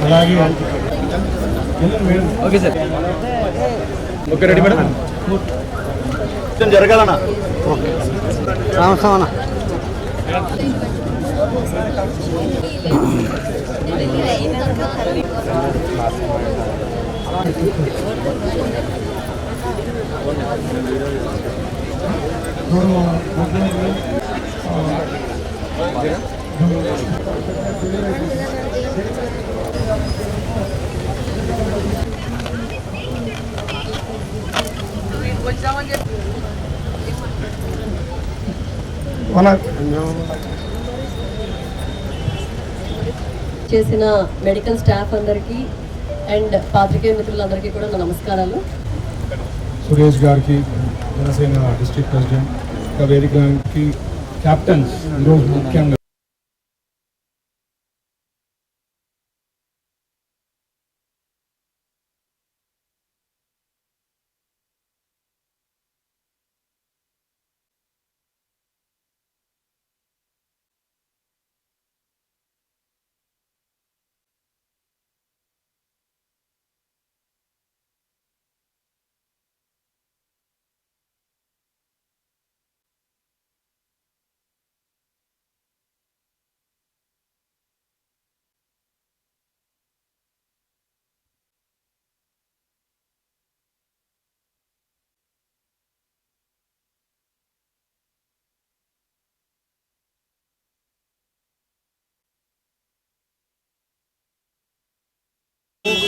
అలాగే okay sir, okay ready madam. జరగాలన్నా okay Ramaswamy చేసిన మెడికల్ స్టాఫ్ అందరికీ అండ్ పాత్రికేయ మిత్రులందరికీ కూడా నా నమస్కారాలు. సురేష్ గారికి, జనసేన డిస్ట్రిక్ట్ ప్రెసిడెంట్, వేదికకి క్యాప్టెన్స్ ఈరోజు ముఖ్యంగా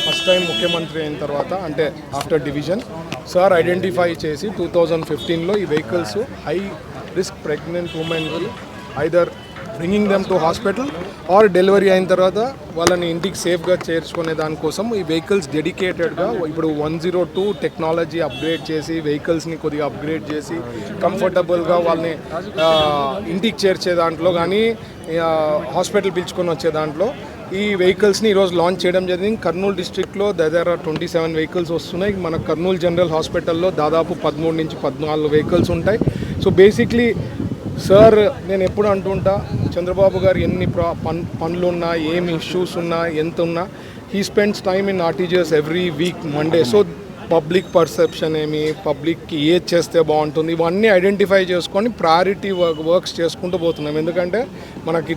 ఫస్ట్ టైం ముఖ్యమంత్రి అయిన తర్వాత అంటే ఆఫ్టర్ డివిజన్ సార్ ఐడెంటిఫై చేసి 2015లో ఈ వెహికల్స్ హై రిస్క్ ప్రెగ్నెంట్ ఉమెన్కి either bringing them to hospital or delivery అయిన తర్వాత వాళ్ళని ఇంటికి సేఫ్గా చేర్చుకునే దానికోసం ఈ వెహికల్స్ డెడికేటెడ్గా ఇప్పుడు 102 టెక్నాలజీ అప్గ్రేడ్ చేసి వెహికల్స్ని కొద్దిగా అప్గ్రేడ్ చేసి కంఫర్టబుల్గా వాళ్ళని ఇంటికి చేర్చే దాంట్లో కానీ హాస్పిటల్ పిలుచుకొని వచ్చే దాంట్లో ఈ వెహికల్స్ని ఈరోజు లాంచ్ చేయడం జరిగింది. కర్నూలు డిస్ట్రిక్ట్లో దగ్గర 27 వెహికల్స్ వస్తున్నాయి. మన కర్నూలు జనరల్ హాస్పిటల్లో దాదాపు 13 నుంచి 14 వెహికల్స్ ఉంటాయి. సో బేసిక్లీ సార్ నేను ఎప్పుడు అంటుంటా, చంద్రబాబు గారు ఎన్ని పనులు ఉన్నా, ఏమి ఇష్యూస్ ఉన్నా, ఎంత ఉన్నా, he spends time in RTGS every week Monday. So public perception ఏమి, పబ్లిక్కి ఏది చేస్తే బాగుంటుంది, ఇవన్నీ ఐడెంటిఫై చేసుకొని ప్రయారిటీ వర్క్స్ చేసుకుంటూ పోతున్నాం. ఎందుకంటే మనకి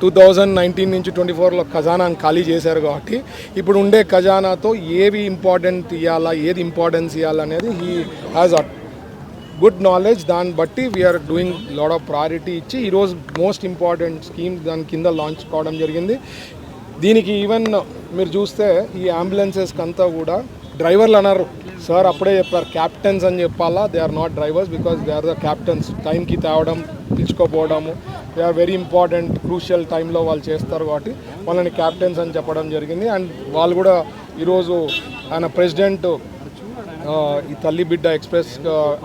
2019 నుంచి 24లో ఖజానాను ఖాళీ చేశారు కాబట్టి ఇప్పుడు ఉండే ఖజానాతో ఏవి ఇంపార్టెంట్ ఇవ్వాలా, ఏది ఇంపార్టెన్స్ ఇవ్వాలనేది he has a good knowledge. దాన్ని బట్టి we are doing lot of priority ఇచ్చి ఈరోజు మోస్ట్ ఇంపార్టెంట్ స్కీమ్ దాని కింద లాంచ్ కావడం జరిగింది. దీనికి ఈవెన్ మీరు చూస్తే ఈ అంబులెన్సెస్కి అంతా కూడా డ్రైవర్లు అన్నారు. సార్ అప్పుడే చెప్పారు క్యాప్టెన్స్ అని చెప్పాలా, they are not drivers because they are the captains. టైంకి తేవడం, పిలుచుకోపోవడము, they are very important, crucial టైంలో వాళ్ళు చేస్తారు కాబట్టి వాళ్ళని క్యాప్టెన్స్ అని చెప్పడం జరిగింది. అండ్ వాళ్ళు కూడా ఈరోజు ఆయన ప్రెసిడెంట్, ఈ తల్లి బిడ్డ ఎక్స్ప్రెస్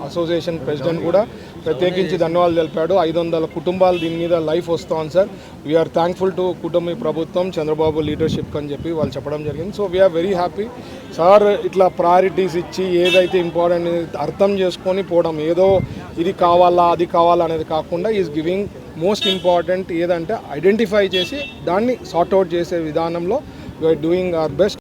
అసోసియేషన్ ప్రెసిడెంట్ కూడా ప్రత్యేకించి ధన్యవాదాలు తెలిపాడు. 500 కుటుంబాలు దీని మీద లైఫ్ వస్తాం సార్, వీఆర్ థ్యాంక్ఫుల్ టు కుటుంబ ప్రభుత్వం, చంద్రబాబు లీడర్షిప్ అని చెప్పి వాళ్ళు చెప్పడం జరిగింది. So we are very happy. Sir ఇట్లా ప్రయారిటీస్ ఇచ్చి ఏదైతే ఇంపార్టెంట్ అర్థం చేసుకొని పోవడం, ఏదో ఇది కావాలా అది కావాలా అనేది కాకుండా ఈజ్ గివింగ్ మోస్ట్ ఇంపార్టెంట్ ఏదంటే ఐడెంటిఫై చేసి దాన్ని సార్ట్అవుట్ చేసే విధానంలో వీఆర్ డూయింగ్ అవర్ బెస్ట్.